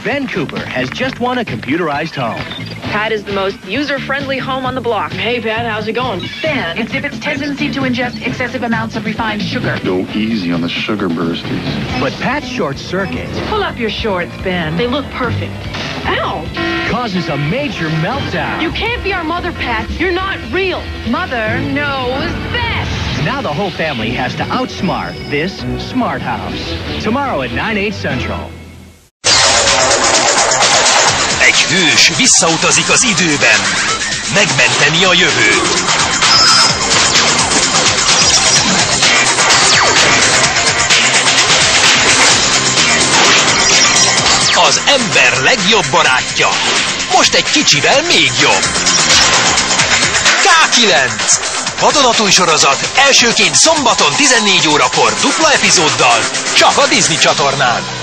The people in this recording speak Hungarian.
Ben Cooper has just won a computerized home. Pat is the most user-friendly home on the block. Hey, Pat, how's it going? Ben exhibits tendency to ingest excessive amounts of refined sugar. Go easy on the sugar bursties. But Pat's short circuit Pull up your shorts, Ben. They look perfect. Ow! causes a major meltdown. You can't be our mother, Pat. You're not real. Mother knows best. Now the whole family has to outsmart this smart house. Tomorrow at 9/8 Central. Egy hős visszautazik az időben, megmenteni a jövőt. Az ember legjobb barátja, most egy kicsivel még jobb. K9! Vadonatúj sorozat elsőként szombaton 14 órakor dupla epizóddal, csak a Disney csatornán.